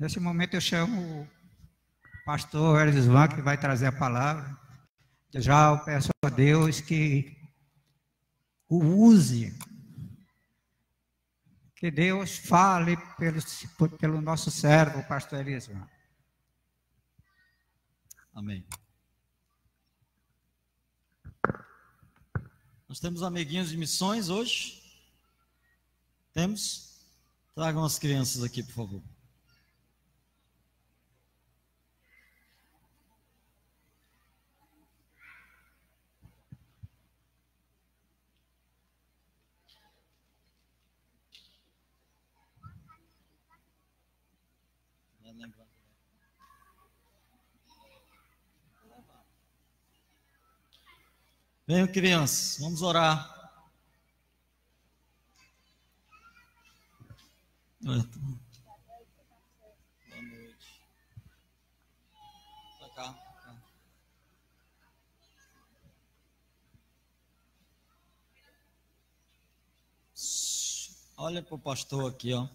Nesse momento eu chamo o pastor Elisvan, que vai trazer a palavra. Já eu peço a Deus que o use, que Deus fale pelo nosso servo, o pastor Elisvan. Amém. Nós temos amiguinhos de missões hoje? Temos? Tragam as crianças aqui, por favor. Venham, crianças, vamos orar. Boa noite. Pra cá. Olha para o pastor aqui, ó.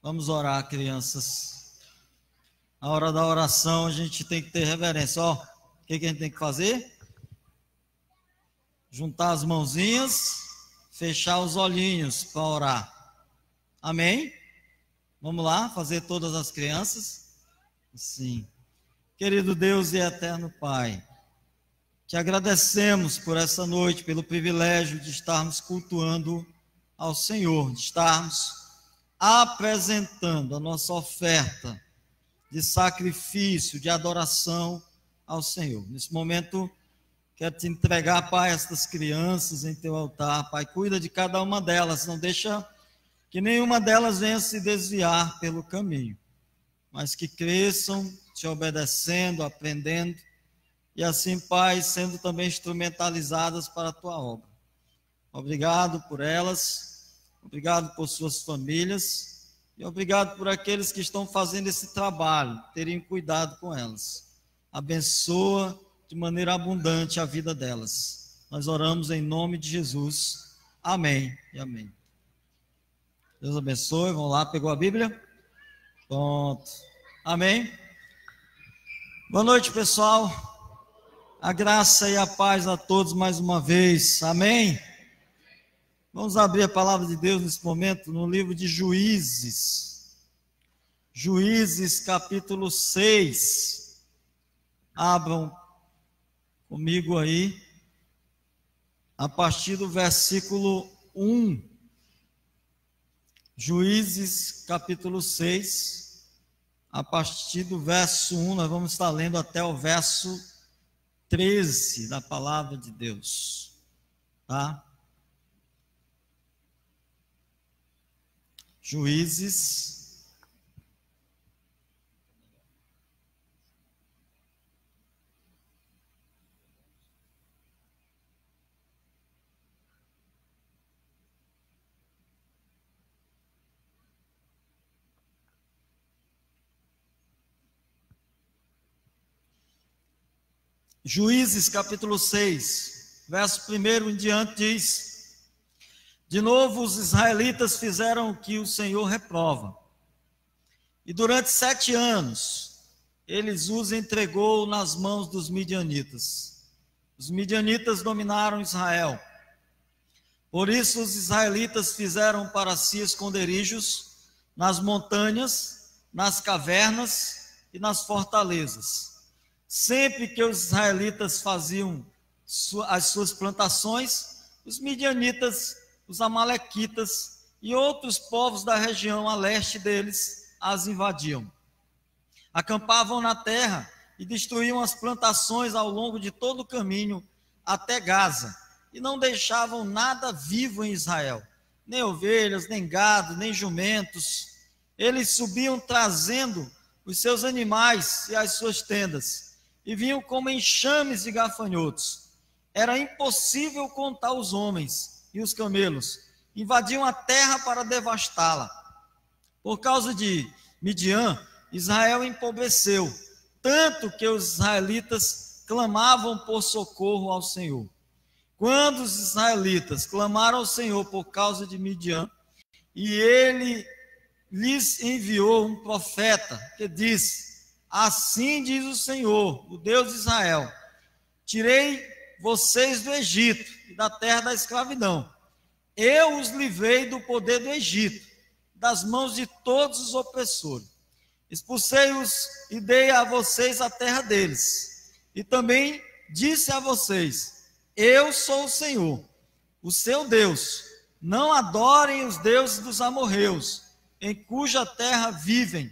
Vamos orar, crianças. Na hora da oração a gente tem que ter reverência. Ó, o que a gente tem que fazer? Juntar as mãozinhas, fechar os olhinhos para orar. Amém? Vamos lá, fazer todas as crianças? Sim. Querido Deus e eterno Pai, te agradecemos por essa noite, pelo privilégio de estarmos cultuando ao Senhor, de estarmos apresentando a nossa oferta de sacrifício, de adoração ao Senhor. Nesse momento, quero te entregar, Pai, estas crianças em teu altar. Pai, cuida de cada uma delas, não deixa que nenhuma delas venha se desviar pelo caminho, mas que cresçam te obedecendo, aprendendo, e assim, Pai, sendo também instrumentalizadas para a tua obra. Obrigado por elas, obrigado por suas famílias, e obrigado por aqueles que estão fazendo esse trabalho, terem cuidado com elas. Abençoa de maneira abundante a vida delas. Nós oramos em nome de Jesus. Amém e amém. Deus abençoe. Vamos lá, pegou a Bíblia? Pronto. Amém. Boa noite, pessoal. A graça e a paz a todos mais uma vez. Amém. Vamos abrir a palavra de Deus nesse momento no livro de Juízes. Juízes, capítulo 6. Abram comigo aí, a partir do versículo 1. Juízes, capítulo 6, a partir do verso 1, nós vamos estar lendo até o verso 13 da palavra de Deus, tá? Juízes, Juízes capítulo 6, verso 1 em diante diz: de novo os israelitas fizeram o que o Senhor reprova, e durante 7 anos eles os entregou nas mãos dos midianitas. Os midianitas dominaram Israel. Por isso os israelitas fizeram para si esconderijos nas montanhas, nas cavernas e nas fortalezas. Sempre que os israelitas faziam as suas plantações, os midianitas, os amalequitas e outros povos da região a leste deles as invadiam. Acampavam na terra e destruíam as plantações ao longo de todo o caminho até Gaza, e não deixavam nada vivo em Israel, nem ovelhas, nem gado, nem jumentos. Eles subiam trazendo os seus animais e as suas tendas, e vinham como enxames de gafanhotos. Era impossível contar os homens e os camelos. Invadiam a terra para devastá-la. Por causa de Midian, Israel empobreceu, tanto que os israelitas clamavam por socorro ao Senhor. Quando os israelitas clamaram ao Senhor por causa de Midian, e ele lhes enviou um profeta que disse: assim diz o Senhor, o Deus de Israel: tirei vocês do Egito e da terra da escravidão. Eu os livrei do poder do Egito, das mãos de todos os opressores. Expulsei-os e dei a vocês a terra deles. E também disse a vocês: eu sou o Senhor, o seu Deus. Não adorem os deuses dos amorreus, em cuja terra vivem,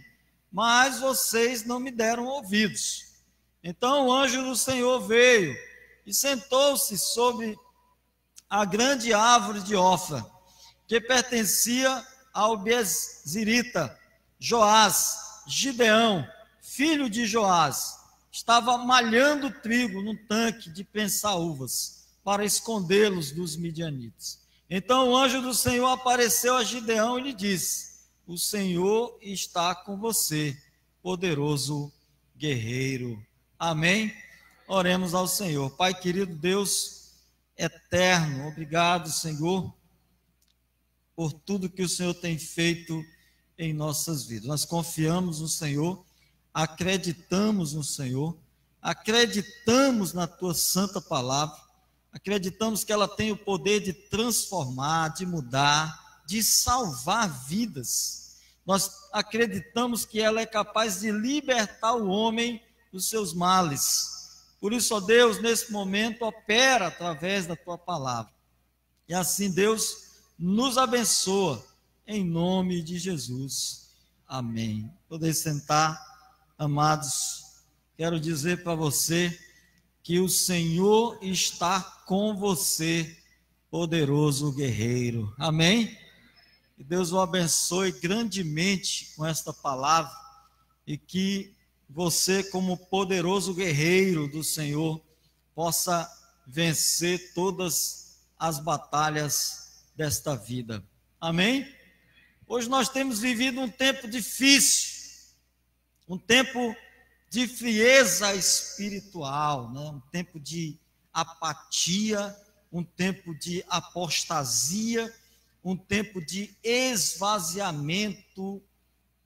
mas vocês não me deram ouvidos. Então o anjo do Senhor veio e sentou-se sobre a grande árvore de Ofra, que pertencia ao Bezirita. Joás, Gideão, filho de Joás, estava malhando trigo num tanque de prensar uvas, para escondê-los dos midianitas. Então o anjo do Senhor apareceu a Gideão e lhe disse: o Senhor está com você, poderoso guerreiro. Amém? Oremos ao Senhor. Pai querido, Deus eterno, obrigado, Senhor, por tudo que o Senhor tem feito em nossas vidas. Nós confiamos no Senhor, acreditamos no Senhor, acreditamos na Tua santa palavra, acreditamos que ela tem o poder de transformar, de mudar, de salvar vidas. Nós acreditamos que ela é capaz de libertar o homem dos seus males. Por isso, ó Deus, nesse momento, opera através da Tua palavra. E assim, Deus, nos abençoa, em nome de Jesus. Amém. Poder sentar, amados. Quero dizer para você que o Senhor está com você, poderoso guerreiro. Amém? Que Deus o abençoe grandemente com esta palavra e que você, como poderoso guerreiro do Senhor, possa vencer todas as batalhas desta vida. Amém? Hoje nós temos vivido um tempo difícil, um tempo de frieza espiritual, né? Um tempo de apatia, um tempo de apostasia, um tempo de esvaziamento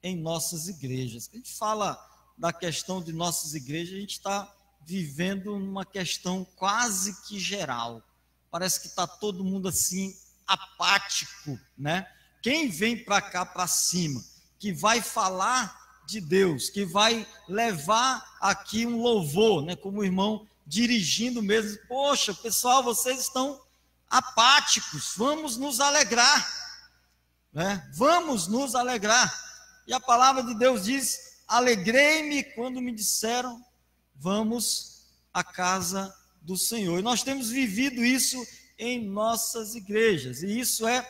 em nossas igrejas. A gente fala da questão de nossas igrejas, a gente está vivendo uma questão quase que geral. Parece que está todo mundo assim apático, né? Quem vem para cá, para cima, que vai falar de Deus, que vai levar aqui um louvor, né? Como o irmão dirigindo mesmo, poxa, pessoal, vocês estão apáticos, vamos nos alegrar, né? Vamos nos alegrar. E a palavra de Deus diz: alegrei-me quando me disseram, vamos à casa do Senhor. E nós temos vivido isso em nossas igrejas, e isso é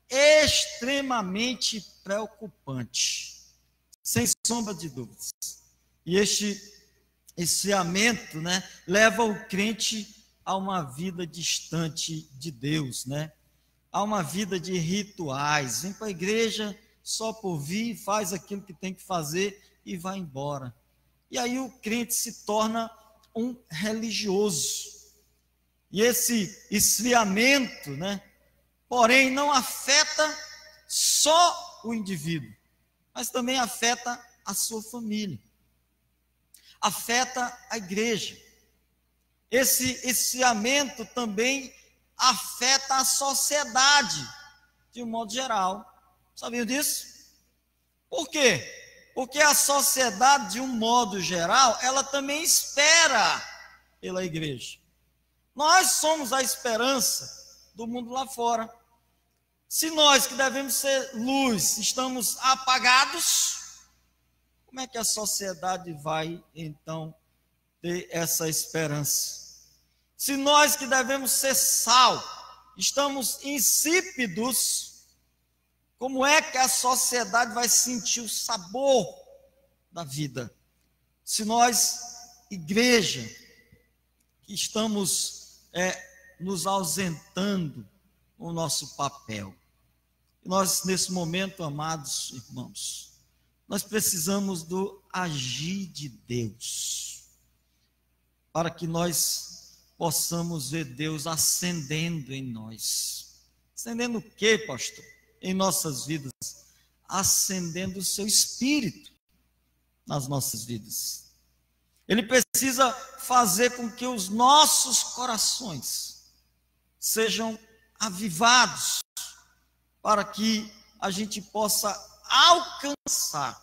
extremamente preocupante, sem sombra de dúvidas. E este esfriamento, né, leva o crente a uma vida distante de Deus, né? A uma vida de rituais. Vem para a igreja só por vir, faz aquilo que tem que fazer e vai embora. E aí o crente se torna um religioso. E esse esfriamento, né, porém, não afeta só o indivíduo, mas também afeta a sua família, afeta a igreja. Esse esfriamento também afeta a sociedade, de um modo geral. Sabiam disso? Por quê? Porque a sociedade, de um modo geral, ela também espera pela igreja. Nós somos a esperança do mundo lá fora. Se nós, que devemos ser luz, estamos apagados, como é que a sociedade vai, então, ter essa esperança? Se nós, que devemos ser sal, estamos insípidos, como é que a sociedade vai sentir o sabor da vida? Se nós, igreja, que estamos nos ausentando o nosso papel. Nós, nesse momento, amados irmãos, nós precisamos do agir de Deus, para que nós possamos ver Deus acendendo em nós. Acendendo o quê, pastor? Em nossas vidas. acendendo o seu espírito nas nossas vidas. Ele precisa fazer com que os nossos corações sejam avivados, para que a gente possa alcançar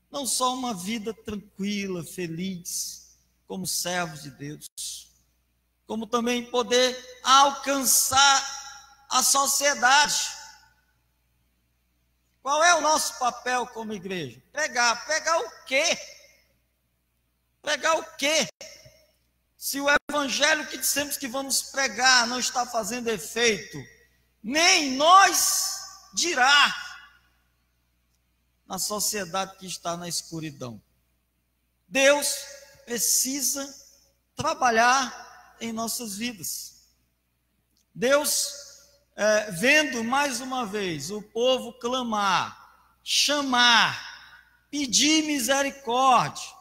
não só uma vida tranquila, feliz, como servos de Deus, como também poder alcançar a sociedade. Qual é o nosso papel como igreja? Pregar. Pregar o quê? Pregar o quê? Se o evangelho que dissemos que vamos pregar não está fazendo efeito, nem nós dirá na sociedade que está na escuridão. Deus precisa trabalhar em nossas vidas. Deus, vendo mais uma vez o povo clamar, chamar, pedir misericórdia,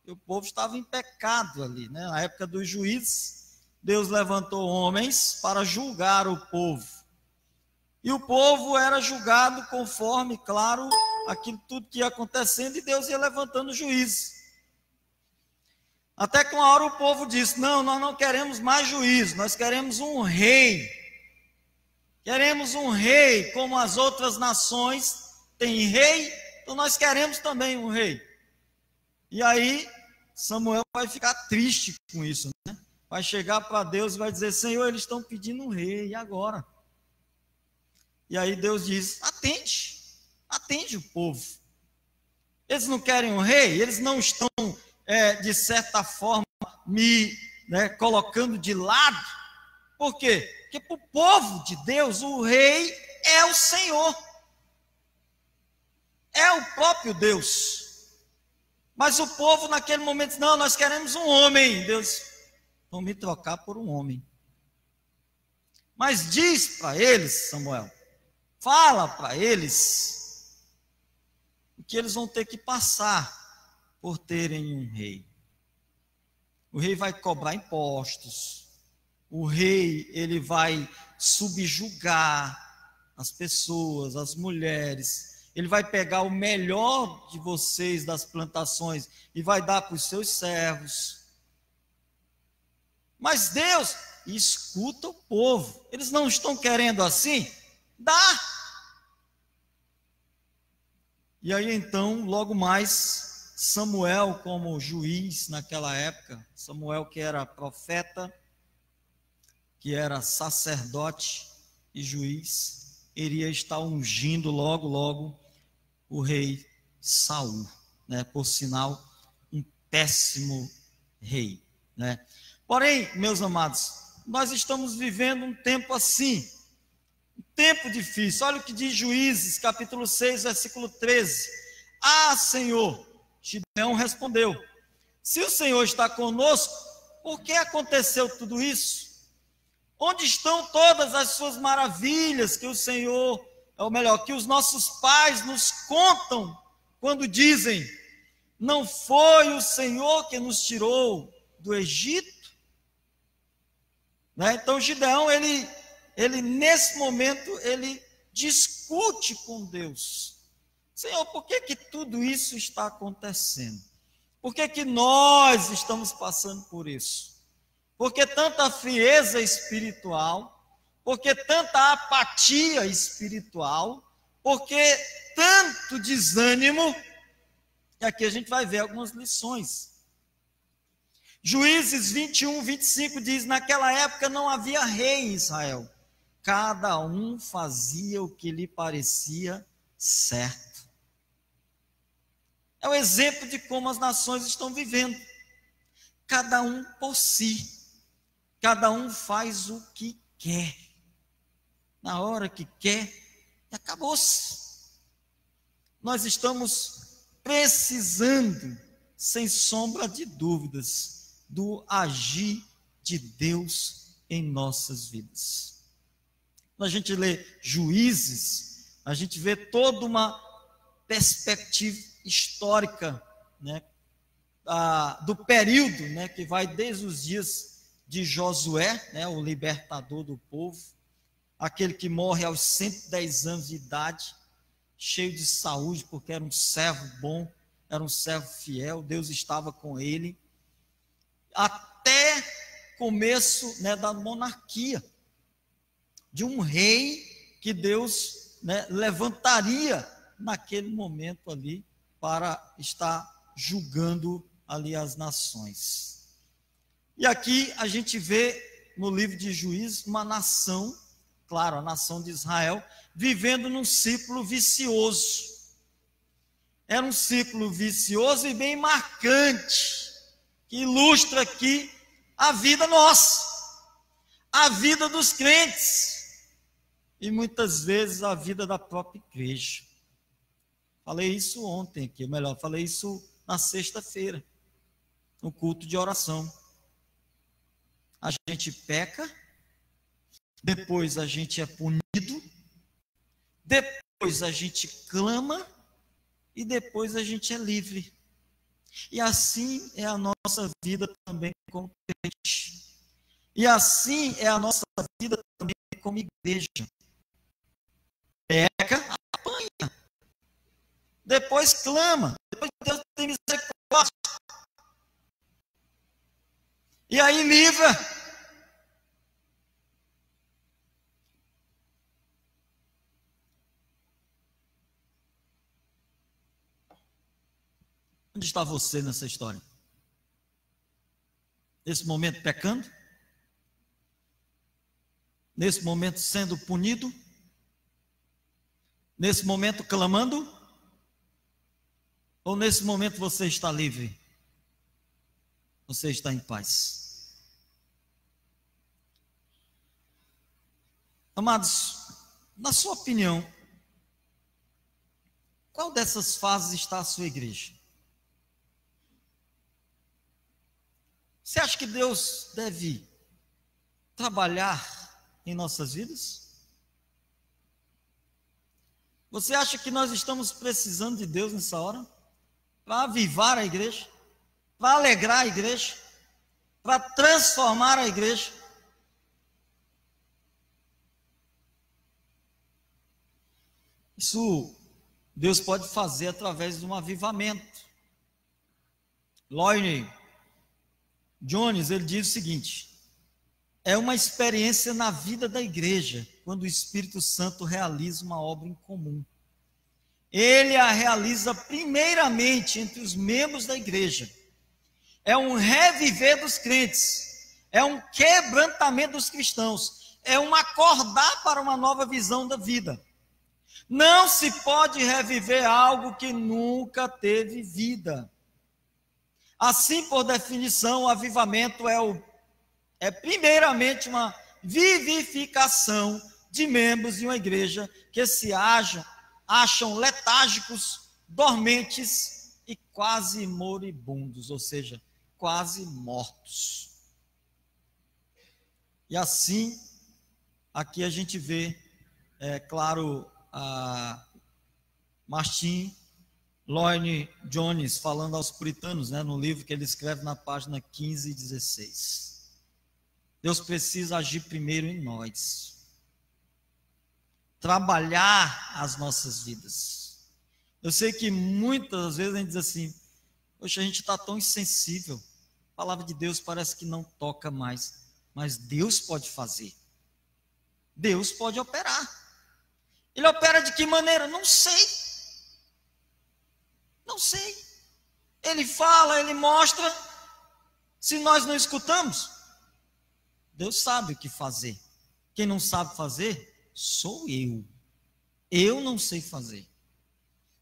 e o povo estava em pecado ali, né? Na época dos juízes, Deus levantou homens para julgar o povo. E o povo era julgado conforme, claro, aquilo tudo que ia acontecendo, e Deus ia levantando juízes. Até que uma hora o povo disse: não, nós não queremos mais juízo, nós queremos um rei. Queremos um rei, como as outras nações têm rei, então nós queremos também um rei. E aí Samuel vai ficar triste com isso, né? Vai chegar para Deus e vai dizer: Senhor, eles estão pedindo um rei, e agora? E aí Deus diz: atende o povo. Eles não querem um rei, eles não estão, de certa forma, me colocando de lado. Por quê? Porque para o povo de Deus, o rei é o Senhor, é o próprio Deus. Mas o povo naquele momento disse: não, nós queremos um homem. Deus: vão me trocar por um homem. Mas diz para eles, Samuel, fala para eles que eles vão ter que passar por terem um rei. O rei vai cobrar impostos. O rei, ele vai subjugar as pessoas, as mulheres. Ele vai pegar o melhor de vocês das plantações e vai dar para os seus servos. Mas Deus escuta o povo. Eles não estão querendo assim? Dá. E aí então, logo mais, Samuel, como juiz naquela época, Samuel que era profeta, que era sacerdote e juiz, iria estar ungindo logo o rei Saul, né? Por sinal, um péssimo rei, né? Porém, meus amados, nós estamos vivendo um tempo assim, um tempo difícil. Olha o que diz Juízes, capítulo 6, versículo 13. Ah, Senhor, Gideão respondeu: se o Senhor está conosco, por que aconteceu tudo isso? Onde estão todas as suas maravilhas que o Senhor, ou melhor, que os nossos pais nos contam quando dizem: não foi o Senhor que nos tirou do Egito? Né? Então Gideão, ele nesse momento, ele discute com Deus: Senhor, por que tudo isso está acontecendo? Por que nós estamos passando por isso? Por que tanta frieza espiritual? Por que tanta apatia espiritual? Por que tanto desânimo? E aqui a gente vai ver algumas lições. Juízes 21, 25 diz: naquela época não havia rei em Israel. Cada um fazia o que lhe parecia certo. É o exemplo de como as nações estão vivendo. Cada um por si. Cada um faz o que quer. Na hora que quer, e acabou-se. Nós estamos precisando, sem sombra de dúvidas, do agir de Deus em nossas vidas. Quando a gente lê Juízes, a gente vê toda uma perspectiva histórica, né, do período, né, que vai desde os dias de Josué, né, o libertador do povo, aquele que morre aos 110 anos de idade, cheio de saúde, porque era um servo bom, era um servo fiel, Deus estava com ele, até começo, né, da monarquia, de um rei que Deus, né, levantaria naquele momento ali, para estar julgando ali as nações. E aqui a gente vê no livro de Juízes uma nação, claro, a nação de Israel, vivendo num ciclo vicioso. Era um ciclo vicioso e bem marcante, que ilustra aqui a vida nossa, a vida dos crentes, e muitas vezes a vida da própria igreja. Falei isso ontem aqui, ou melhor, falei isso na sexta-feira, no culto de oração. A gente peca, depois a gente é punido, depois a gente clama e depois a gente é livre. E assim é a nossa vida também como crente. E assim é a nossa vida também como igreja. Peca, apanha. Depois clama. Depois Deus tem misericórdia. E aí livra. Onde está você nessa história? Nesse momento pecando? Nesse momento sendo punido? Nesse momento clamando? Ou nesse momento você está livre? Você está em paz? Amados, na sua opinião, qual dessas fases está a sua igreja? Você acha que Deus deve trabalhar em nossas vidas? Você acha que nós estamos precisando de Deus nessa hora? Para avivar a igreja? Para alegrar a igreja? Para transformar a igreja? Isso Deus pode fazer através de um avivamento. Lloyd Jones, ele diz o seguinte: é uma experiência na vida da igreja, quando o Espírito Santo realiza uma obra em comum. Ele a realiza primeiramente entre os membros da igreja. É um reviver dos crentes, é um quebrantamento dos cristãos, é um acordar para uma nova visão da vida. Não se pode reviver algo que nunca teve vida. Assim, por definição, o avivamento é primeiramente uma vivificação de membros de uma igreja que se acham letárgicos, dormentes e quase moribundos, ou seja, quase mortos. E assim, aqui a gente vê, claro, a Martin Lloyd Jones falando aos puritanos, né, no livro que ele escreve na página 15 e 16. Deus precisa agir primeiro em nós, trabalhar as nossas vidas. Eu sei que muitas vezes a gente diz assim: poxa, a gente está tão insensível, a palavra de Deus parece que não toca mais, mas Deus pode fazer, Deus pode operar. Ele opera de que maneira? Não sei. Não sei. Ele fala, ele mostra. Se nós não escutamos, Deus sabe o que fazer. Quem não sabe fazer, sou eu. Eu não sei fazer.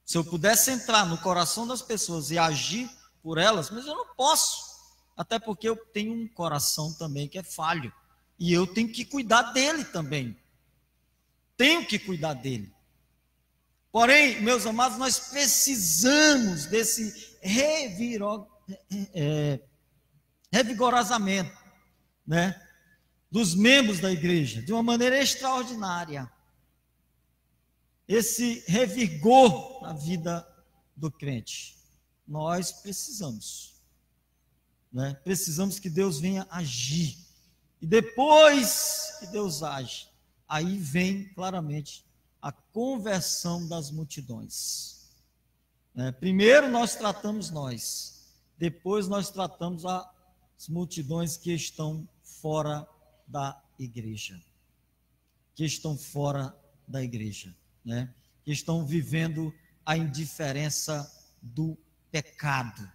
Se eu pudesse entrar no coração das pessoas e agir por elas, mas eu não posso. Até porque eu tenho um coração também que é falho. E eu tenho que cuidar dele também. Tenho que cuidar dele. Porém, meus amados, nós precisamos desse revigorazamento, né, dos membros da igreja, de uma maneira extraordinária. Esse revigor na vida do crente. Nós precisamos, né? Precisamos que Deus venha agir. E depois que Deus age, aí vem claramente a conversão das multidões. Primeiro nós tratamos nós, depois nós tratamos as multidões que estão fora da igreja. Que estão fora da igreja, que estão vivendo a indiferença do pecado,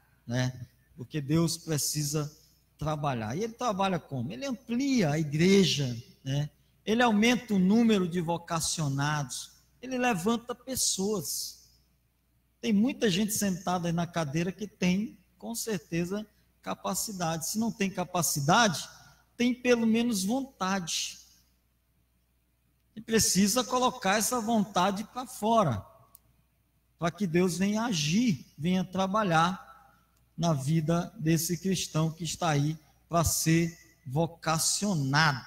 porque Deus precisa trabalhar. E Ele trabalha como? Ele amplia a igreja, Ele aumenta o número de vocacionados, Ele levanta pessoas. Tem muita gente sentada aí na cadeira que tem, com certeza, capacidade. Se não tem capacidade, tem pelo menos vontade. E precisa colocar essa vontade para fora, para que Deus venha agir, venha trabalhar na vida desse cristão que está aí para ser vocacionado,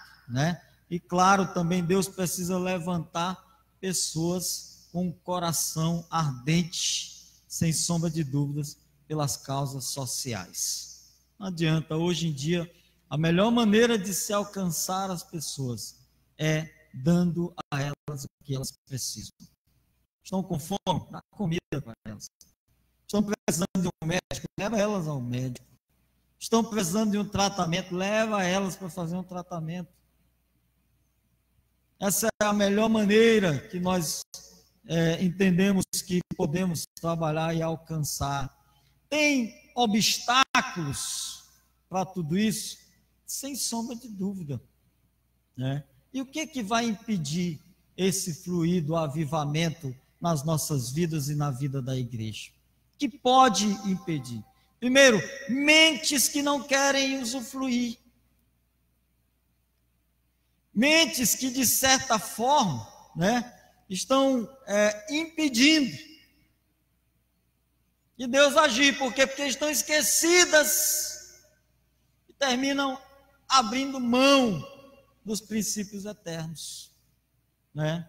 E claro, também Deus precisa levantar pessoas com um coração ardente, sem sombra de dúvidas, pelas causas sociais. Não adianta, hoje em dia, a melhor maneira de se alcançar as pessoas é dando a elas o que elas precisam. Estão com fome? Dá comida para elas. Estão precisando de um médico? Leva elas ao médico. Estão precisando de um tratamento? Leva elas para fazer um tratamento. Essa é a melhor maneira que nós entendemos que podemos trabalhar e alcançar. Tem obstáculos para tudo isso? Sem sombra de dúvida, E o que vai impedir esse fluir do avivamento nas nossas vidas e na vida da igreja? O que pode impedir? Primeiro, mentes que não querem usufruir. Mentes que, de certa forma, estão impedindo de Deus agir. Por quê? Porque estão esquecidas e terminam abrindo mão dos princípios eternos, A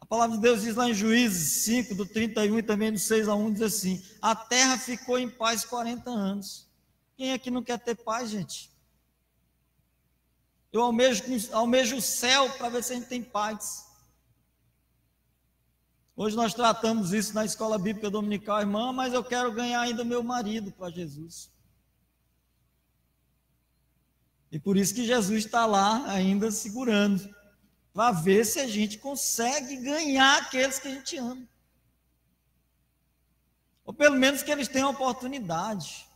palavra de Deus diz lá em Juízes 5, do 31 e também do 6-1, diz assim: a terra ficou em paz 40 anos. Quem é que não quer ter paz, gente? Eu almejo o céu para ver se a gente tem paz. Hoje nós tratamos isso na escola bíblica dominical, irmã, mas eu quero ganhar ainda meu marido para Jesus. E por isso que Jesus está lá ainda segurando, para ver se a gente consegue ganhar aqueles que a gente ama. Ou pelo menos que eles tenham oportunidade.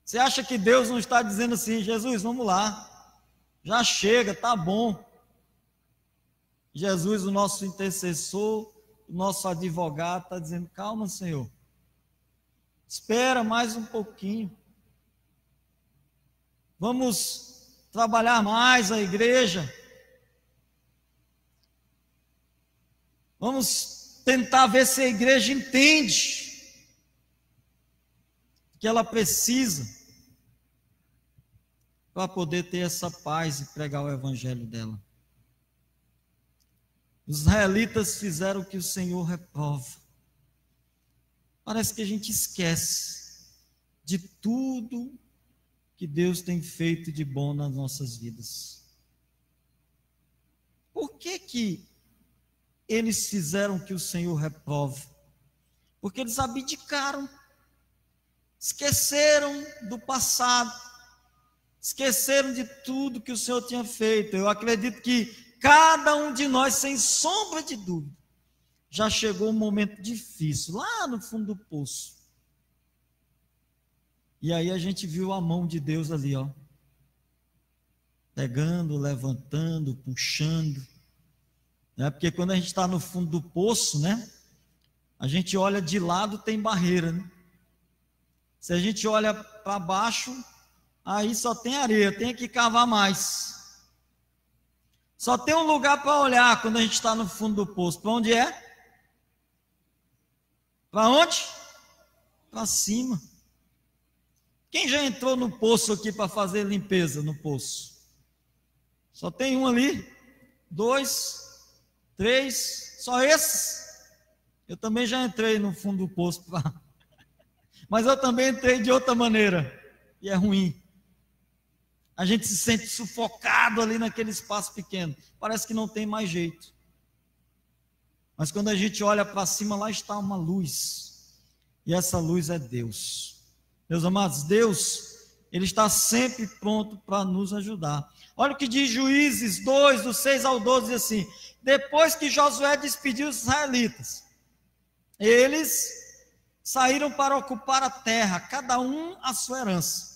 Você acha que Deus não está dizendo assim: Jesus, vamos lá, já chega, tá bom. Jesus, o nosso intercessor, o nosso advogado, está dizendo: calma, Senhor, espera mais um pouquinho. Vamos trabalhar mais a igreja. Vamos tentar ver se a igreja entende que ela precisa para poder ter essa paz e pregar o evangelho dela. Os israelitas fizeram o que o Senhor reprova. Parece que a gente esquece de tudo que Deus tem feito de bom nas nossas vidas. Por que eles fizeram o que o Senhor reprova? Porque eles abdicaram, esqueceram do passado, esqueceram de tudo que o Senhor tinha feito. Eu acredito que cada um de nós, sem sombra de dúvida, já chegou um momento difícil, lá no fundo do poço. E aí a gente viu a mão de Deus ali, pegando, levantando, puxando. Porque quando a gente está no fundo do poço, a gente olha de lado, tem barreira, Se a gente olha para baixo, aí só tem areia, tem que cavar mais. Só tem um lugar para olhar quando a gente está no fundo do poço. Para onde é? Para onde? Para cima. Quem já entrou no poço aqui para fazer limpeza no poço? Só tem um ali, 2, 3, só esses. Eu também já entrei no fundo do poço, mas eu também entrei de outra maneira, e é ruim. A gente se sente sufocado ali naquele espaço pequeno. Parece que não tem mais jeito. Mas quando a gente olha para cima, lá está uma luz. E essa luz é Deus. Meus amados, Deus, Ele está sempre pronto para nos ajudar. Olha o que diz Juízes 2, do 6 ao 12, diz assim: depois que Josué despediu os israelitas, eles saíram para ocupar a terra, cada um a sua herança.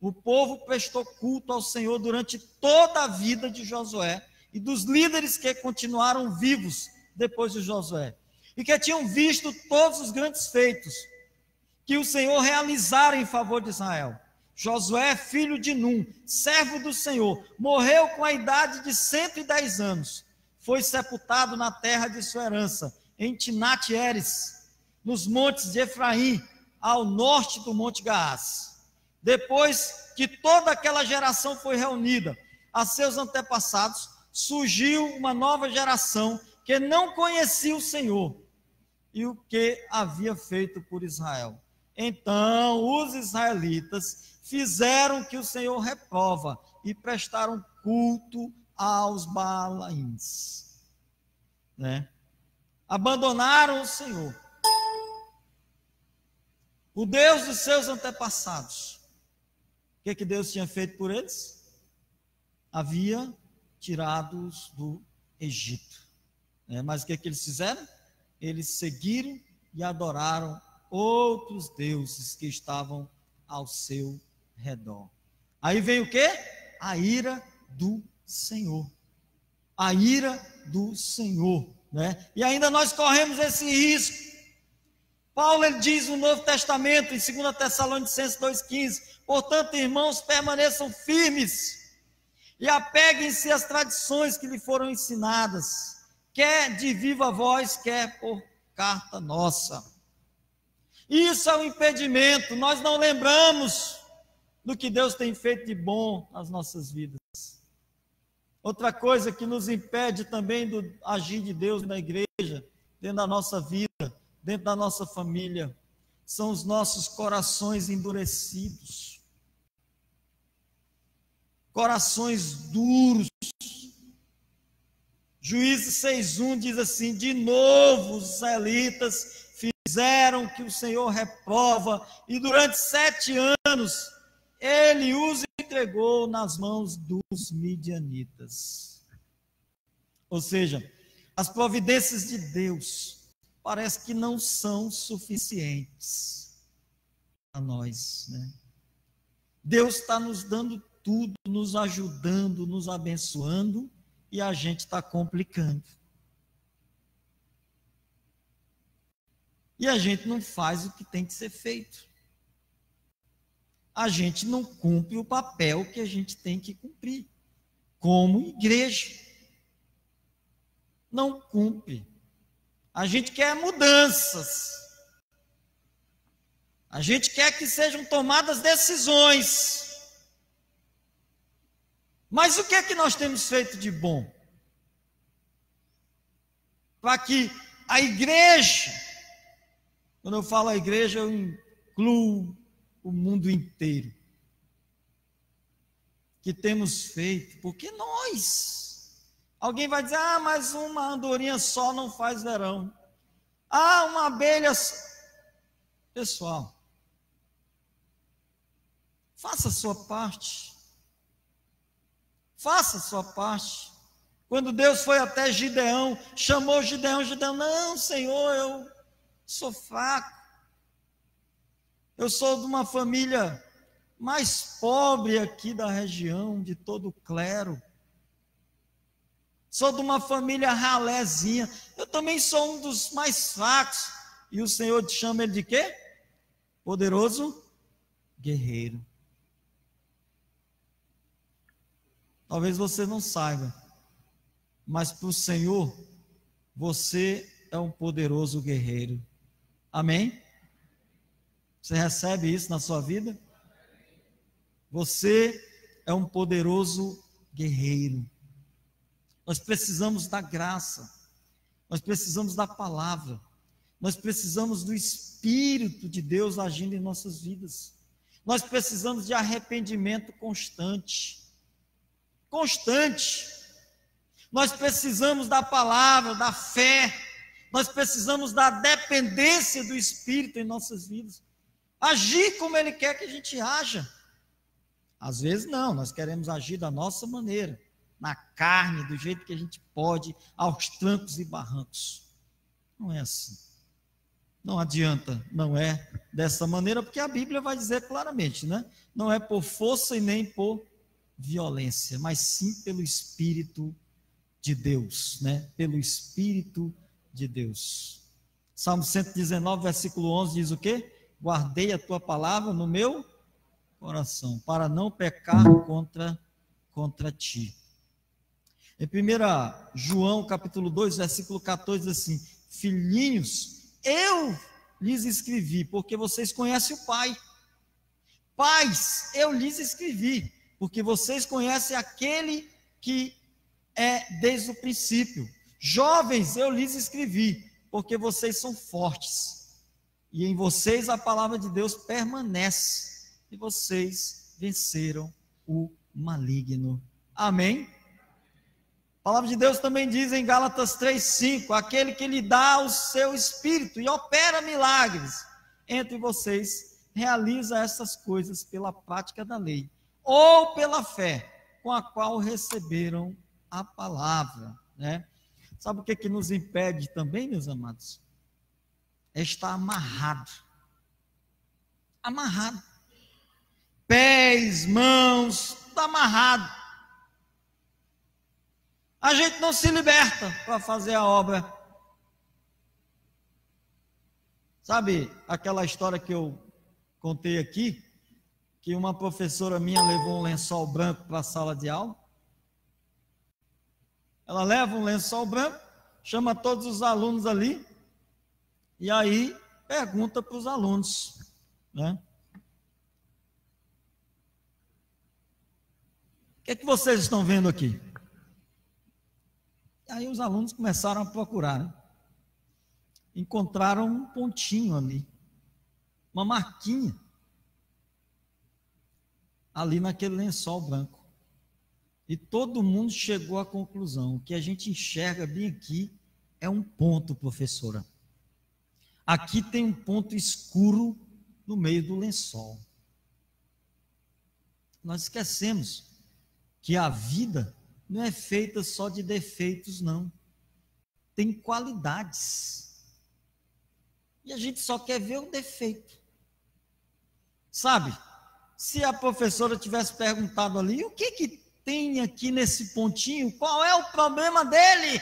O povo prestou culto ao Senhor durante toda a vida de Josué e dos líderes que continuaram vivos depois de Josué, e que tinham visto todos os grandes feitos que o Senhor realizara em favor de Israel. Josué, filho de Num, servo do Senhor, morreu com a idade de 110 anos. Foi sepultado na terra de sua herança, em Timnat-Heres, nos montes de Efraim, ao norte do Monte Gaás. Depois que toda aquela geração foi reunida a seus antepassados, surgiu uma nova geração que não conhecia o Senhor e o que havia feito por Israel. Então os israelitas fizeram o que o Senhor reprova e prestaram culto aos Baalaíns, né? Abandonaram o Senhor, o Deus dos seus antepassados. O que Deus tinha feito por eles? Havia tirado-os do Egito. Mas o que eles fizeram? Eles seguiram e adoraram outros deuses que estavam ao seu redor. Aí vem o quê? A ira do Senhor. A ira do Senhor, né? E ainda nós corremos esse risco. Paulo, ele diz no Novo Testamento, em 2 Tessalonicenses 2,15: portanto, irmãos, permaneçam firmes e apeguem-se às tradições que lhe foram ensinadas, quer de viva voz, quer por carta nossa. Isso é um impedimento. Nós não lembramos do que Deus tem feito de bom nas nossas vidas. Outra coisa que nos impede também do agir de Deus na igreja, dentro da nossa vida, dentro da nossa família, são os nossos corações endurecidos. Corações duros. Juízes 6:1 diz assim: de novo os israelitas fizeram o que o Senhor reprova, e durante 7 anos ele os entregou nas mãos dos midianitas. Ou seja, as providências de Deus parece que não são suficientes a nós, né? Deus está nos dando tudo, nos ajudando, nos abençoando, e a gente está complicando. E a gente não faz o que tem que ser feito. A gente não cumpre o papel que a gente tem que cumprir, como igreja. Não cumpre. A gente quer mudanças. A gente quer que sejam tomadas decisões. Mas o que é que nós temos feito de bom? Para que a igreja, quando eu falo a igreja, eu incluo o mundo inteiro, que temos feito, porque alguém vai dizer: ah, mas uma andorinha só não faz verão. Ah, uma abelha só. Pessoal, faça a sua parte. Faça a sua parte. Quando Deus foi até Gideão, chamou Gideão, não, Senhor, eu sou fraco. Eu sou de uma família mais pobre aqui da região, de todo o clero. Sou de uma família ralézinha. Eu também sou um dos mais fracos. E o Senhor te chama ele de quê? Poderoso guerreiro. Talvez você não saiba, mas para o Senhor, você é um poderoso guerreiro. Amém? Você recebe isso na sua vida? Você é um poderoso guerreiro. Nós precisamos da graça, nós precisamos da palavra, nós precisamos do Espírito de Deus agindo em nossas vidas. Nós precisamos de arrependimento constante. Constante. Nós precisamos da palavra, da fé. Nós precisamos da dependência do Espírito em nossas vidas. Agir como Ele quer que a gente haja. Às vezes não, nós queremos agir da nossa maneira, na carne, do jeito que a gente pode, aos trancos e barrancos. Não é assim. Não adianta, não é dessa maneira, porque a Bíblia vai dizer claramente, né? Não é por força e nem por violência, mas sim pelo Espírito de Deus, né? Pelo Espírito de Deus. Salmo 119, versículo 11 diz o quê? Guardei a tua palavra no meu coração, para não pecar contra ti. Em 1 João, capítulo 2, versículo 14, diz assim: filhinhos, eu lhes escrevi, porque vocês conhecem o Pai. Pais, eu lhes escrevi, porque vocês conhecem aquele que é desde o princípio. Jovens, eu lhes escrevi, porque vocês são fortes, e em vocês a palavra de Deus permanece, e vocês venceram o maligno. Amém? A palavra de Deus também diz em Gálatas 3:5, aquele que lhe dá o seu Espírito e opera milagres entre vocês, realiza essas coisas pela prática da lei, ou pela fé com a qual receberam a palavra, né? Sabe o que nos impede também, meus amados? É estar amarrado. Amarrado. Pés, mãos, tudo amarrado. A gente não se liberta para fazer a obra. Sabe aquela história que eu contei aqui? Que uma professora minha levou um lençol branco para a sala de aula. Ela leva um lençol branco, chama todos os alunos ali, e aí pergunta para os alunos, né? O que é que vocês estão vendo aqui? E aí os alunos começaram a procurar, né? Encontraram um pontinho ali, uma marquinha, ali naquele lençol branco. E todo mundo chegou à conclusão: o que a gente enxerga bem aqui é um ponto, professora. Aqui tem um ponto escuro no meio do lençol. Nós esquecemos que a vida não é feita só de defeitos, não. Tem qualidades. E a gente só quer ver o defeito. Sabe, se a professora tivesse perguntado ali, o que tem aqui nesse pontinho? Qual é o problema dele?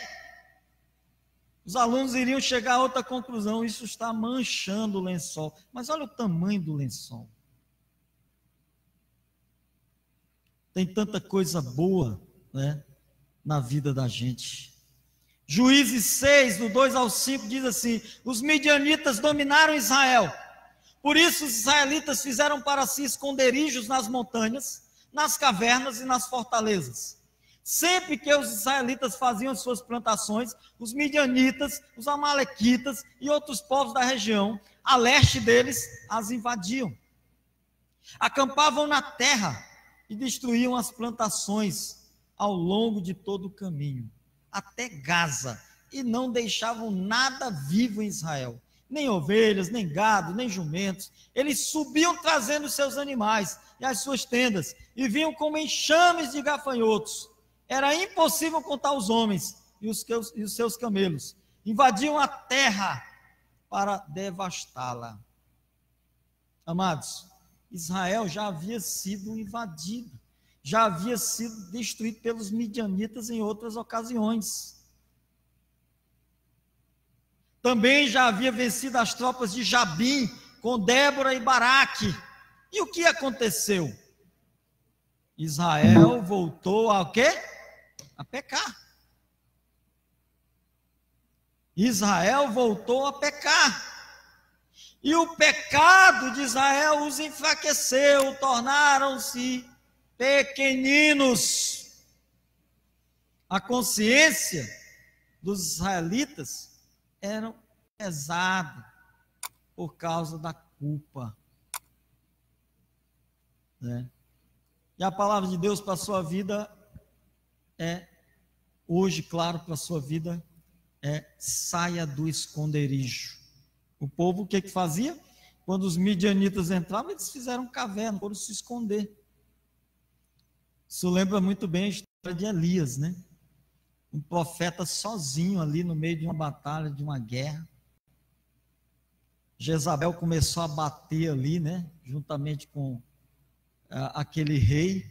Os alunos iriam chegar a outra conclusão: isso está manchando o lençol. Mas olha o tamanho do lençol. Tem tanta coisa boa, né, na vida da gente. Juízes 6, do 2 ao 5, diz assim: os midianitas dominaram Israel. Por isso os israelitas fizeram para si esconderijos nas montanhas, nas cavernas e nas fortalezas. Sempre que os israelitas faziam suas plantações, os midianitas, os amalequitas e outros povos da região, a leste deles, as invadiam. Acampavam na terra e destruíam as plantações ao longo de todo o caminho, até Gaza, e não deixavam nada vivo em Israel, nem ovelhas, nem gado, nem jumentos. Eles subiam trazendo seus animais e as suas tendas, e vinham como enxames de gafanhotos. Era impossível contar os homens e os seus camelos. Invadiam a terra para devastá-la. Amados, Israel já havia sido invadido, já havia sido destruído pelos midianitas em outras ocasiões. Também já havia vencido as tropas de Jabim, com Débora e Baraque. E o que aconteceu? Israel voltou a quê? A pecar. Israel voltou a pecar. E o pecado de Israel os enfraqueceu, tornaram-se pequeninos. A consciência dos israelitas era pesada por causa da culpa. né? E a palavra de Deus para a sua vida hoje, claro, para a sua vida, saia do esconderijo. O povo, o que fazia? Quando os midianitas entravam, eles fizeram caverna, foram se esconder. Isso lembra muito bem a história de Elias, né? Um profeta sozinho ali no meio de uma batalha, de uma guerra. Jezabel começou a bater ali, né? Juntamente com aquele rei.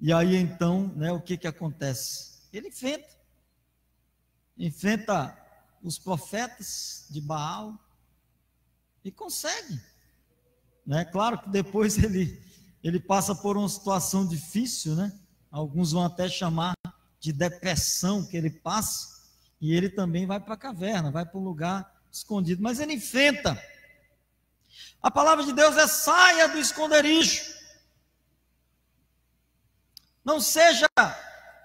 E aí então, né, o que acontece? Ele enfrenta os profetas de Baal e consegue, né? Claro que depois ele passa por uma situação difícil, né? Alguns vão até chamar de depressão que ele passa, e ele também vai para a caverna, vai para um lugar escondido, mas ele enfrenta. A palavra de Deus saia do esconderijo. Não seja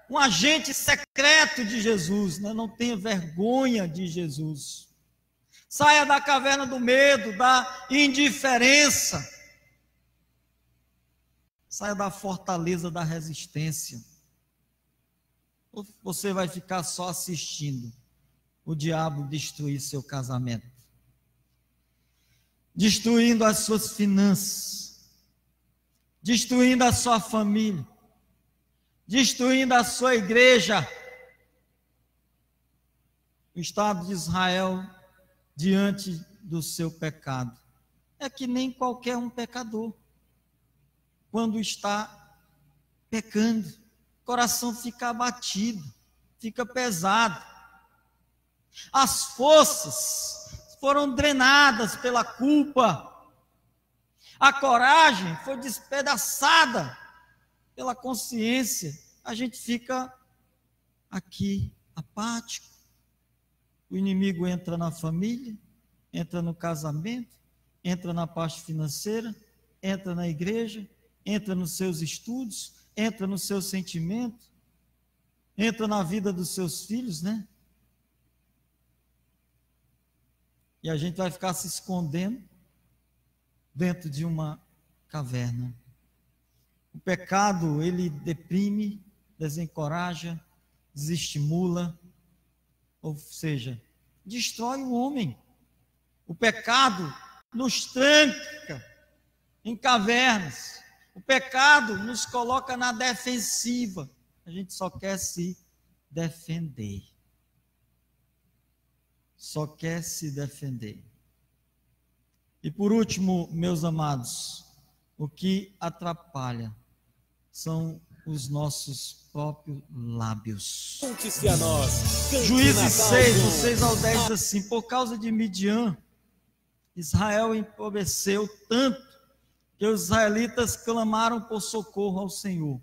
um agente secreto de Jesus, né? Não tenha vergonha de Jesus. Saia da caverna do medo, da indiferença. Saia da fortaleza da resistência. Ou você vai ficar só assistindo o diabo destruir seu casamento, destruindo as suas finanças, destruindo a sua família, destruindo a sua igreja. O Estado de Israel, diante do seu pecado, é que nem qualquer um pecador. Quando está pecando, o coração fica abatido, fica pesado. As forças foram drenadas pela culpa. A coragem foi despedaçada pela consciência. A gente fica aqui apático. O inimigo entra na família, entra no casamento, entra na parte financeira, entra na igreja, entra nos seus estudos, entra no seu sentimento, entra na vida dos seus filhos, né? E a gente vai ficar se escondendo dentro de uma caverna. O pecado, ele deprime, desencoraja, desestimula, ou seja, destrói o homem. O pecado nos tranca em cavernas. O pecado nos coloca na defensiva. A gente só quer se defender. Só quer se defender. E por último, meus amados, o que atrapalha são os nossos próprios lábios. Junte-se a nós. Juízes 6, do 6 ao 10 diz assim: por causa de Midian, Israel empobreceu tanto que os israelitas clamaram por socorro ao Senhor.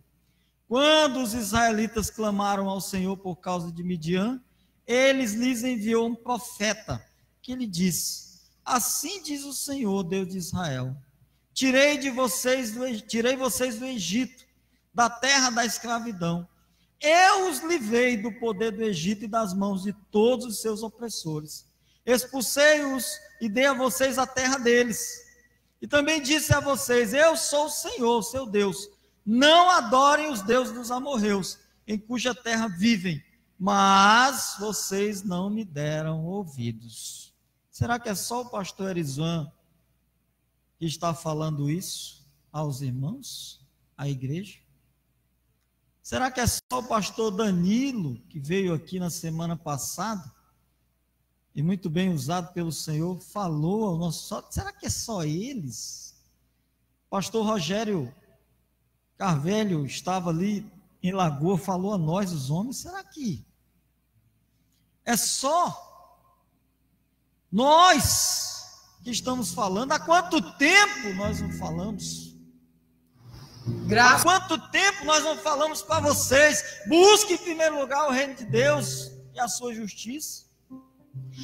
Quando os israelitas clamaram ao Senhor por causa de Midian, eles lhes enviou um profeta, que lhe disse: assim diz o Senhor, Deus de Israel, tirei vocês do Egito, da terra da escravidão. Eu os livrei do poder do Egito e das mãos de todos os seus opressores. Expulsei-os e dei a vocês a terra deles. E também disse a vocês: eu sou o Senhor, seu Deus. Não adorem os deuses dos amorreus, em cuja terra vivem. Mas vocês não me deram ouvidos. Será que é só o pastor Erisvan que está falando isso aos irmãos, à igreja? Será que é só o pastor Danilo, que veio aqui na semana passada, e muito bem usado pelo Senhor, falou ao nosso... Será que é só eles? Pastor Rogério Carvelho estava ali em Lagoa, falou a nós, os homens. Será que é só nós que estamos falando? Há quanto tempo nós não falamos? Há quanto tempo nós não falamos para vocês? Busque em primeiro lugar o reino de Deus e a sua justiça.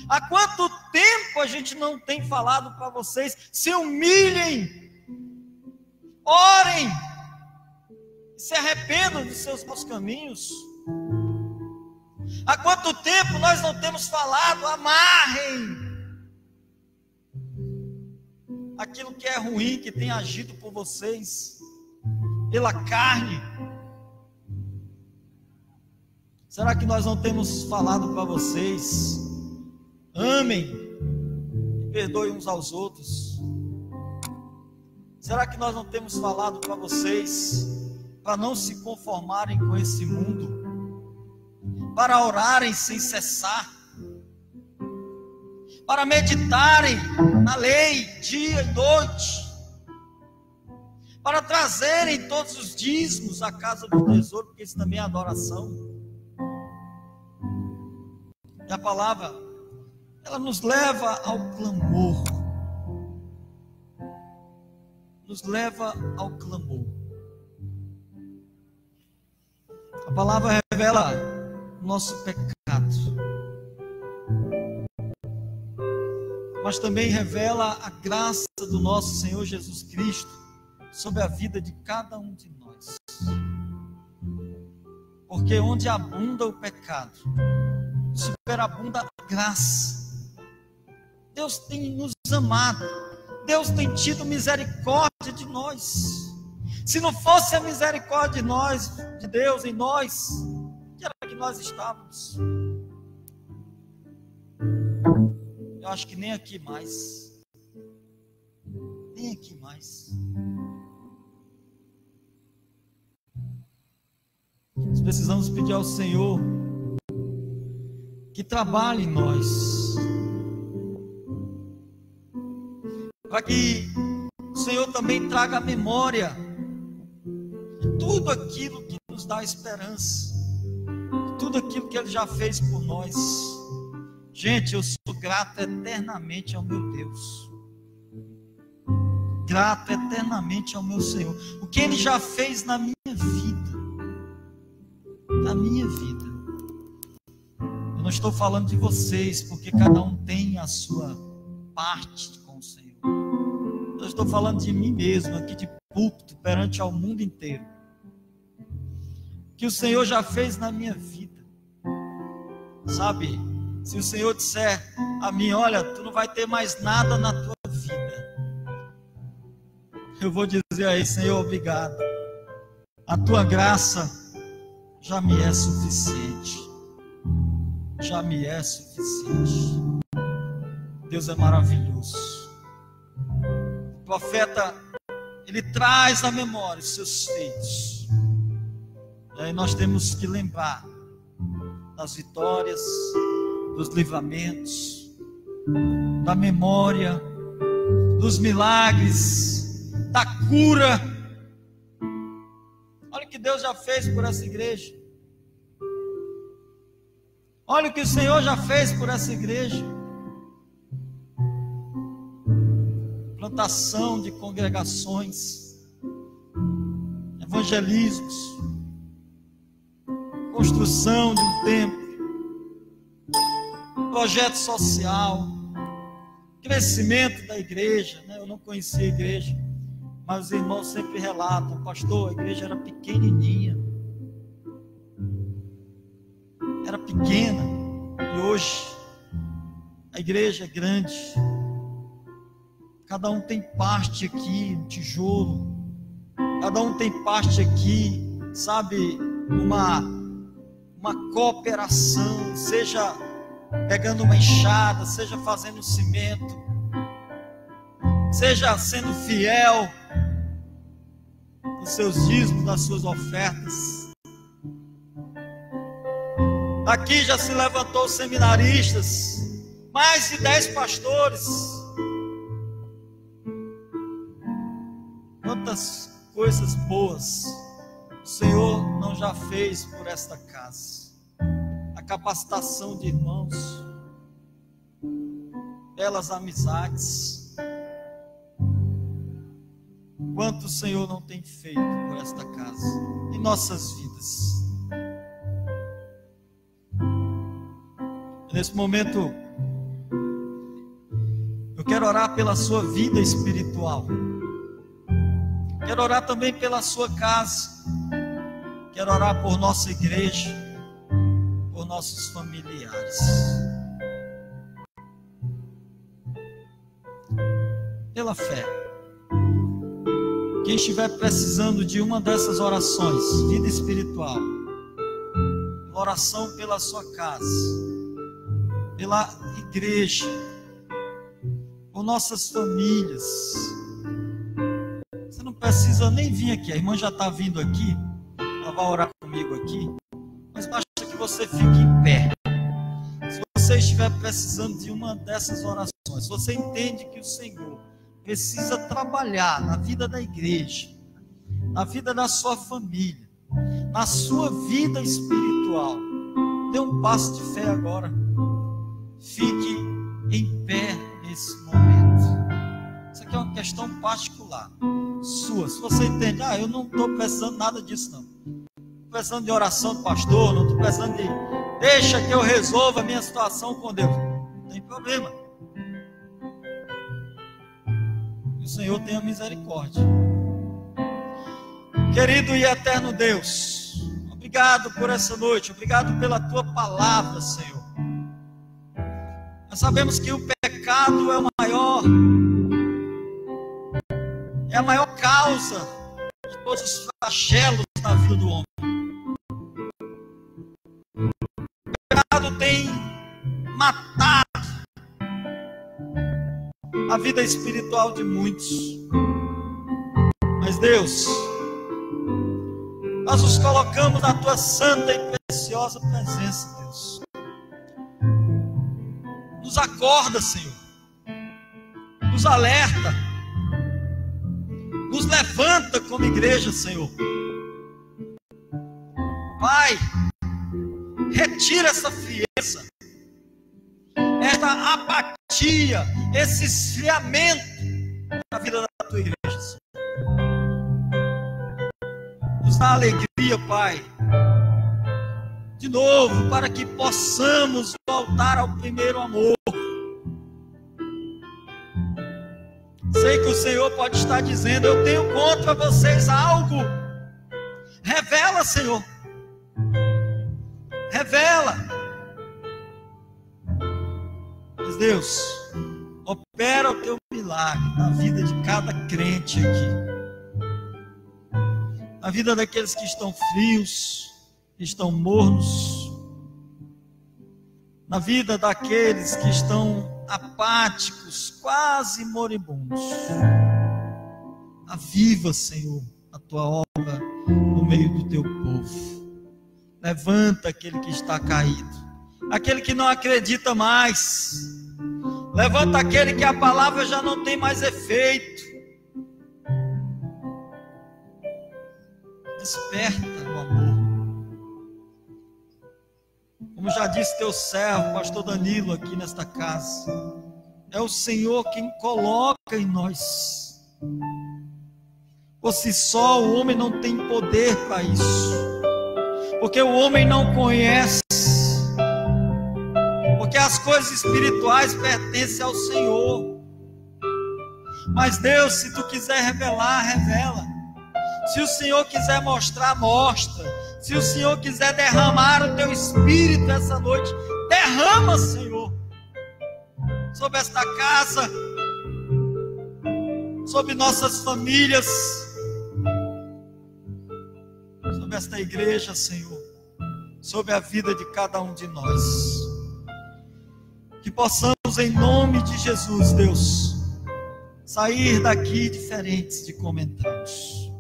Há quanto tempo a gente não tem falado para vocês? Se humilhem, orem, se arrependam dos seus maus caminhos. Há quanto tempo nós não temos falado? Amarrem aquilo que é ruim, que tem agido por vocês. pela carne. Será que nós não temos falado para vocês? Amem e perdoem uns aos outros. Será que nós não temos falado para vocês para não se conformarem com esse mundo? Para orarem sem cessar? Para meditarem na lei dia e noite? Para trazerem todos os dízimos à casa do tesouro, porque isso também é adoração. E a palavra, ela nos leva ao clamor. Nos leva ao clamor. A palavra revela o nosso pecado, mas também revela a graça do nosso Senhor Jesus Cristo sobre a vida de cada um de nós. Porque onde abunda o pecado, superabunda a graça. Deus tem nos amado, Deus tem tido misericórdia de nós. Se não fosse a misericórdia de Deus em nós, onde era que nós estávamos? Eu acho que nem aqui mais. Nem aqui mais. Nós precisamos pedir ao Senhor que trabalhe em nós, para que o Senhor também traga à memória tudo aquilo que nos dá esperança, tudo aquilo que Ele já fez por nós. Gente, eu sou grato eternamente ao meu Deus, grato eternamente ao meu Senhor, o que Ele já fez na minha vida, na minha vida. Eu não estou falando de vocês, porque cada um tem a sua parte com o Senhor. Eu estou falando de mim mesmo, aqui de púlpito, perante ao mundo inteiro. Que o Senhor já fez na minha vida. Sabe, se o Senhor disser a mim, olha, tu não vai ter mais nada na tua vida, eu vou dizer a Ele, Senhor, obrigado. A tua graça já me é suficiente. Já me é suficiente. Deus é maravilhoso. O profeta, ele traz à memória os seus feitos. E aí nós temos que lembrar das vitórias, dos livramentos, da memória, dos milagres, da cura. Olha o que Deus já fez por essa igreja. Olha o que o Senhor já fez por essa igreja. Plantação de congregações, evangelismos, construção de um templo, projeto social, crescimento da igreja. Eu não conhecia a igreja, mas os irmãos sempre relatam, pastor, a igreja era pequenininha, era pequena, e hoje a igreja é grande. Cada um tem parte aqui, um tijolo, cada um tem parte aqui, sabe, uma cooperação, seja pegando uma enxada, seja fazendo cimento, seja sendo fiel nos seus dízimos, nas suas ofertas. Aqui já se levantou seminaristas, mais de 10 pastores. Quantas coisas boas o Senhor não já fez por esta casa. A capacitação de irmãos, belas amizades. Quanto o Senhor não tem feito por esta casa, em nossas vidas. Nesse momento, eu quero orar pela sua vida espiritual. Quero orar também pela sua casa. Quero orar por nossa igreja, por nossos familiares. Pela fé. Quem estiver precisando de uma dessas orações, vida espiritual, oração pela sua casa, pela igreja, por nossas famílias, você não precisa nem vir aqui, a irmã já está vindo aqui, ela vai orar comigo aqui, mas basta que você fique em pé. Se você estiver precisando de uma dessas orações, se você entende que o Senhor precisa trabalhar na vida da igreja, na vida da sua família, na sua vida espiritual, dê um passo de fé agora. Fique em pé nesse momento. Isso aqui é uma questão particular sua. Se você entende, eu não estou precisando nada disso não. Estou precisando de oração do pastor, não estou precisando de... Deixa que eu resolva a minha situação com Deus. Não tem problema. O Senhor tenha misericórdia. Querido e eterno Deus, obrigado por essa noite, obrigado pela tua palavra, Senhor. Nós sabemos que o pecado é a maior causa de todos os flagelos na vida do homem. O pecado tem matado a vida espiritual de muitos. Mas Deus, nós nos colocamos na tua santa e preciosa presença, Deus. Nos acorda, Senhor. Nos alerta. Nos levanta como igreja, Senhor. Pai, retira essa frieza, esta apatia, esse esfriamento na vida da tua igreja, Senhor. Nos dá alegria, Pai, de novo, para que possamos voltar ao primeiro amor. Sei que o Senhor pode estar dizendo: eu tenho contra vocês algo. Revela, Senhor. Revela. Mas Deus, opera o teu milagre na vida de cada crente aqui. Na vida daqueles que estão frios, que estão mornos. Na vida daqueles que estão apáticos, quase moribundos. Aviva, Senhor, a tua obra no meio do teu povo. Levanta aquele que está caído, aquele que não acredita mais. Levanta aquele que a palavra já não tem mais efeito. Desperta o amor. Como já disse teu servo, pastor Danilo, aqui nesta casa, é o Senhor quem coloca em nós. Por si só, o homem não tem poder para isso, porque o homem não conhece, porque as coisas espirituais pertencem ao Senhor. Mas Deus, se tu quiser revelar, revela. Se o Senhor quiser mostrar, mostra. Se o Senhor quiser derramar o teu Espírito essa noite, derrama, Senhor, sobre esta casa, sobre nossas famílias, sobre esta igreja, Senhor, sobre a vida de cada um de nós. Que possamos, em nome de Jesus, Deus, sair daqui diferentes de como entramos.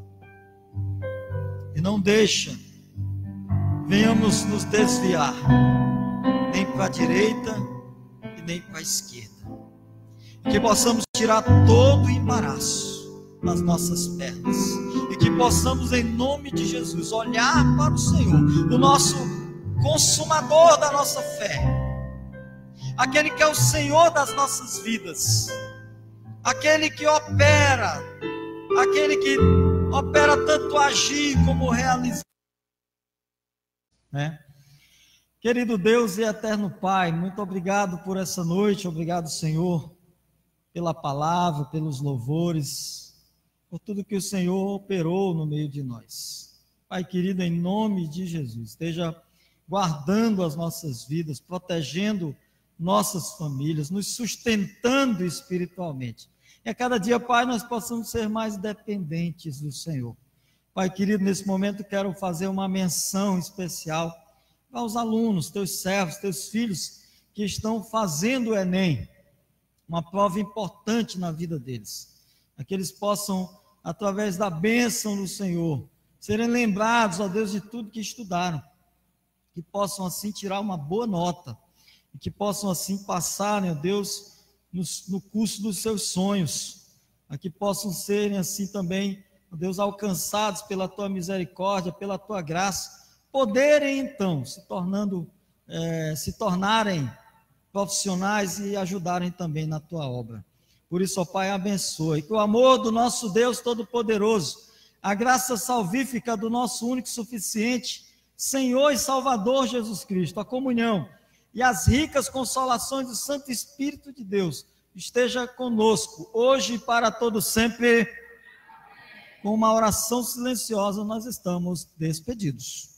E não deixa, venhamos nos desviar, nem para a direita e nem para a esquerda. Que possamos tirar todo o embaraço das nossas pernas. E que possamos, em nome de Jesus, olhar para o Senhor, o nosso consumador da nossa fé. Aquele que é o Senhor das nossas vidas. Aquele que opera. Aquele que opera tanto agir como realizar. Querido Deus e eterno Pai, muito obrigado por essa noite, obrigado, Senhor, pela palavra, pelos louvores, por tudo que o Senhor operou no meio de nós. Pai querido, em nome de Jesus, esteja guardando as nossas vidas, protegendo nossas famílias, nos sustentando espiritualmente. E a cada dia, Pai, nós possamos ser mais dependentes do Senhor. Pai querido, nesse momento quero fazer uma menção especial aos alunos, teus servos, teus filhos que estão fazendo o Enem, uma prova importante na vida deles. Para que eles possam, através da bênção do Senhor, serem lembrados, ó Deus, de tudo que estudaram, que possam assim tirar uma boa nota, e que possam assim passarem, ó Deus, no curso dos seus sonhos, a que possam serem assim também, ó Deus, alcançados pela tua misericórdia, pela tua graça, poderem então se tornarem profissionais e ajudarem também na tua obra. Por isso, ó Pai, abençoe, que o amor do nosso Deus Todo-Poderoso, a graça salvífica do nosso único e suficiente Senhor e Salvador Jesus Cristo, a comunhão e as ricas consolações do Santo Espírito de Deus esteja conosco, hoje e para todo sempre. Com uma oração silenciosa nós estamos despedidos.